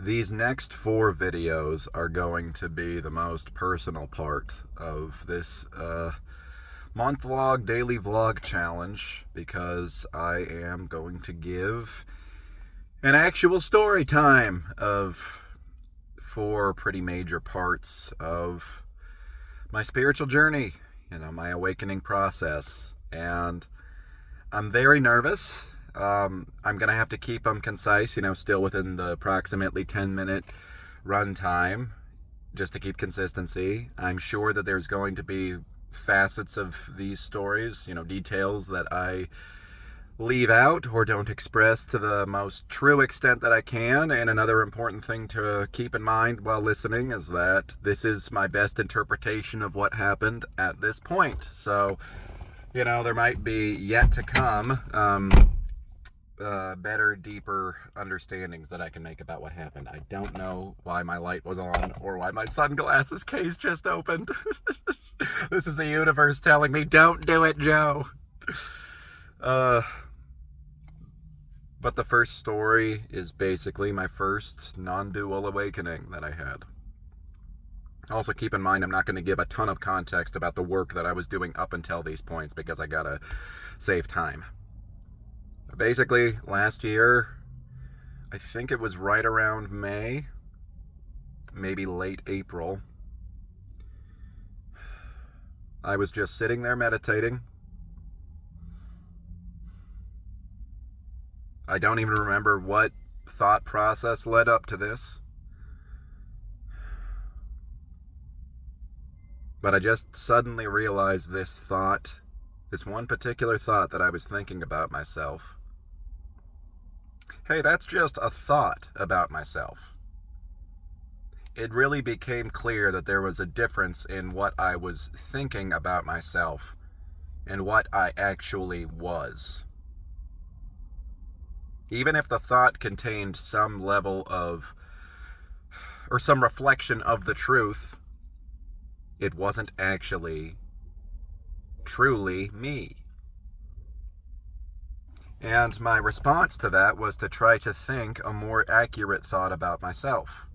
These next 4 videos are going to be the most personal part of this month-long daily vlog challenge because I am going to give an actual story time of 4 pretty major parts of my spiritual journey, my awakening process. And I'm very nervous. I'm going to have to keep them concise, still within the approximately 10-minute run time, just to keep consistency. I'm sure that there's going to be facets of these stories, details that I leave out or don't express to the most true extent that I can. And another important thing to keep in mind while listening is that this is my best interpretation of what happened at this point. So, there might be yet to come better, deeper understandings that I can make about what happened. I don't know why my light was on or why my sunglasses case just opened. This is the universe telling me, don't do it, Joe. But the first story is basically my first non-dual awakening that I had. Also, keep in mind, I'm not going to give a ton of context about the work that I was doing up until these points because I gotta save time. Basically, last year, I think it was right around May, maybe late April, I was just sitting there meditating. I don't even remember what thought process led up to this. But I just suddenly realized this one particular thought that I was thinking about myself. Hey, that's just a thought about myself. It really became clear that there was a difference in what I was thinking about myself and what I actually was. Even if the thought contained some level of, or some reflection of the truth, it wasn't actually truly me. And my response to that was to try to think a more accurate thought about myself.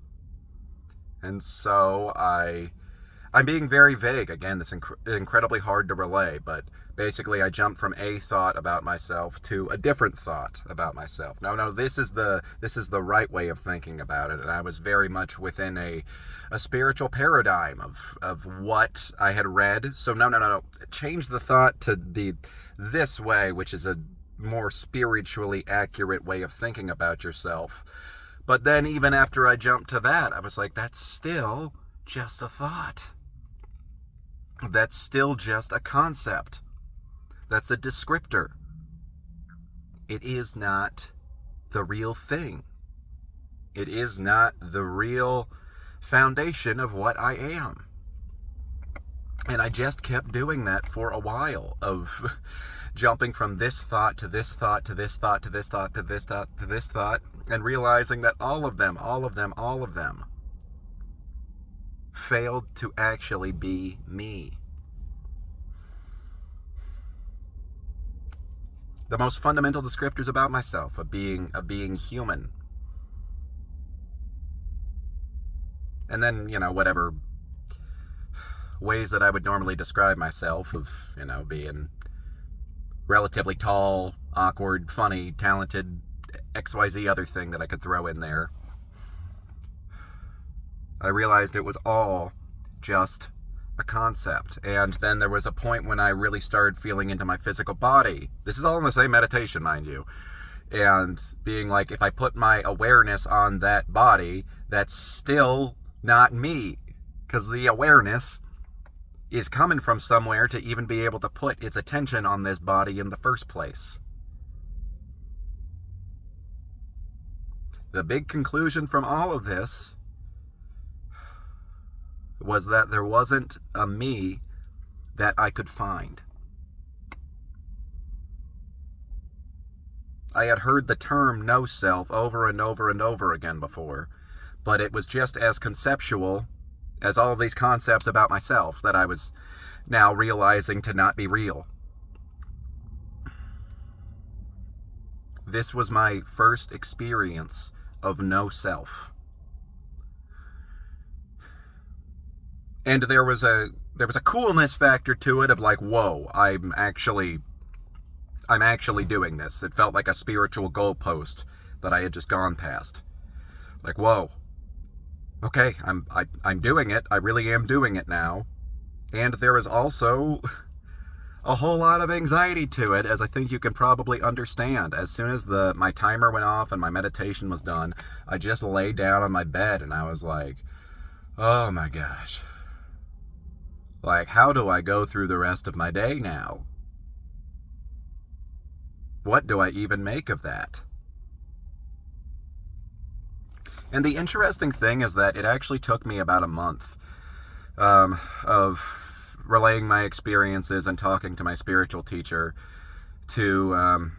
And so I'm being very vague. Again, this is incredibly hard to relay, but basically I jumped from a thought about myself to a different thought about myself. No, this is the right way of thinking about it. And I was very much within a spiritual paradigm of what I had read. So no. Change the thought to this way, which is a more spiritually accurate way of thinking about yourself. But then even after I jumped to that, I was like, that's still just a thought. That's still just a concept. That's a descriptor. It is not the real thing. It is not the real foundation of what I am. And I just kept doing that for a while, of jumping from this thought to this thought to this thought to this thought to this thought to this thought, and realizing that all of them failed to actually be me. The most fundamental descriptors about myself, of being human. And then, whatever ways that I would normally describe myself, of, being relatively tall, awkward, funny, talented, XYZ other thing that I could throw in there. I realized it was all just a concept. And then there was a point when I really started feeling into my physical body. This is all in the same meditation, mind you. And being like, if I put my awareness on that body, that's still not me. Because the awareness is coming from somewhere to even be able to put its attention on this body in the first place. The big conclusion from all of this was that there wasn't a me that I could find. I had heard the term no self over and over and over again before, but it was just as conceptual as all of these concepts about myself that I was now realizing to not be real. This was my first experience of no self. And there was a coolness factor to it of like, whoa, I'm actually doing this. It felt like a spiritual goalpost that I had just gone past. Like, whoa, okay, I'm doing it. I really am doing it now. And there was also a whole lot of anxiety to it, as I think you can probably understand. As soon as my timer went off and my meditation was done, I just laid down on my bed and I was like, oh my gosh. Like, how do I go through the rest of my day now? What do I even make of that? And the interesting thing is that it actually took me about a month of relaying my experiences and talking to my spiritual teacher to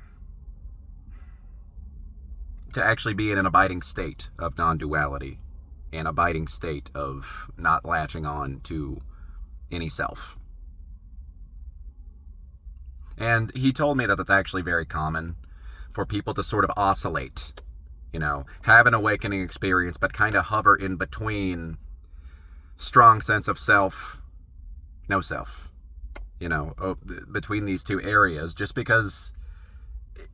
actually be in an abiding state of non-duality, an abiding state of not latching on to any self. And he told me that that's actually very common for people to sort of oscillate, have an awakening experience, but kind of hover in between strong sense of self, no self, between these two areas, just because,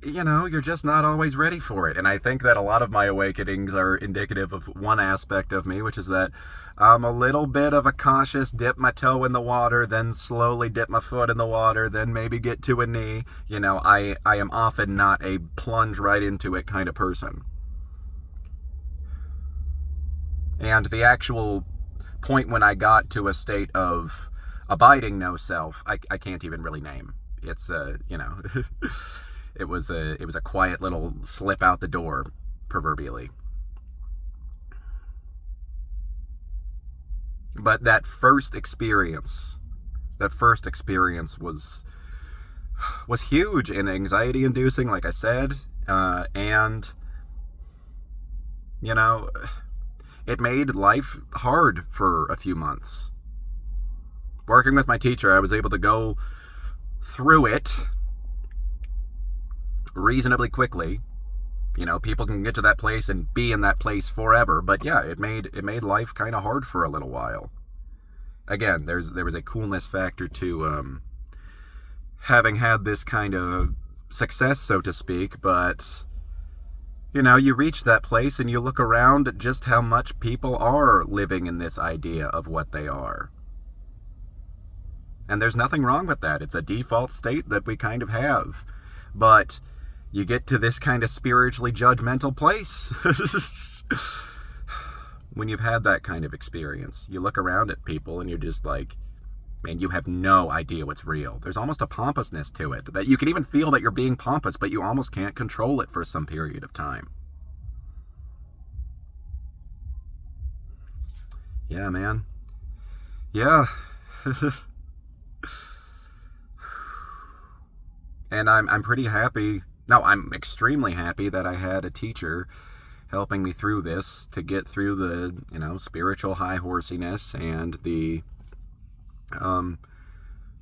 you're just not always ready for it. And I think that a lot of my awakenings are indicative of one aspect of me, which is that I'm a little bit of a cautious dip my toe in the water, then slowly dip my foot in the water, then maybe get to a knee. I am often not a plunge right into it kind of person. And the actual point when I got to a state of abiding no self, I can't even really name. It's it was a quiet little slip out the door, proverbially. But that first experience was huge and anxiety inducing, like I said, and it made life hard for a few months. Working with my teacher, I was able to go through it reasonably quickly. People can get to that place and be in that place forever, but yeah, it made life kind of hard for a little while. Again, there was a coolness factor to having had this kind of success, so to speak, but you reach that place and you look around at just how much people are living in this idea of what they are. And there's nothing wrong with that. It's a default state that we kind of have. But you get to this kind of spiritually judgmental place. When you've had that kind of experience, you look around at people and you're just like, man, you have no idea what's real. There's almost a pompousness to it, that you can even feel that you're being pompous, but you almost can't control it for some period of time. Yeah, man. Yeah. And I'm pretty happy. No, I'm extremely happy that I had a teacher helping me through this, to get through the, spiritual high horsiness and the,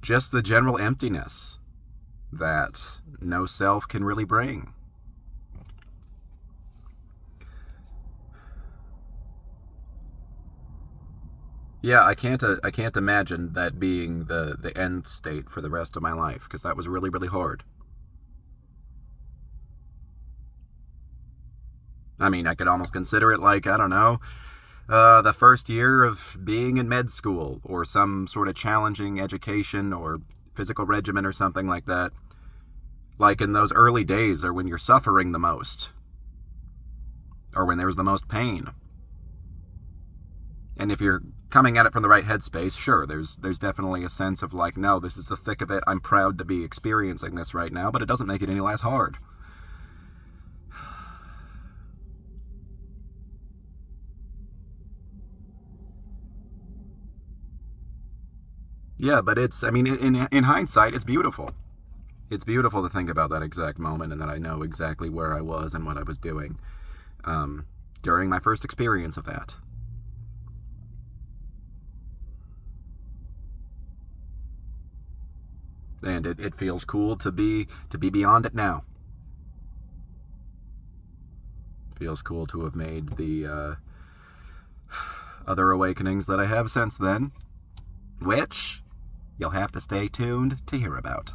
just the general emptiness that no self can really bring. Yeah, I can't imagine that being the end state for the rest of my life, because that was really, really hard. I mean, I could almost consider it like, I don't know, the first year of being in med school, or some sort of challenging education or physical regimen or something like that. Like in those early days, or when you're suffering the most, or when there's the most pain. And if you're coming at it from the right headspace, sure, there's definitely a sense of like, no, this is the thick of it. I'm proud to be experiencing this right now, but it doesn't make it any less hard. Yeah, but in hindsight, it's beautiful. It's beautiful to think about that exact moment, and that I know exactly where I was and what I was doing during my first experience of that. And it feels cool to be beyond it now. Feels cool to have made the other awakenings that I have since then. which you'll have to stay tuned to hear about.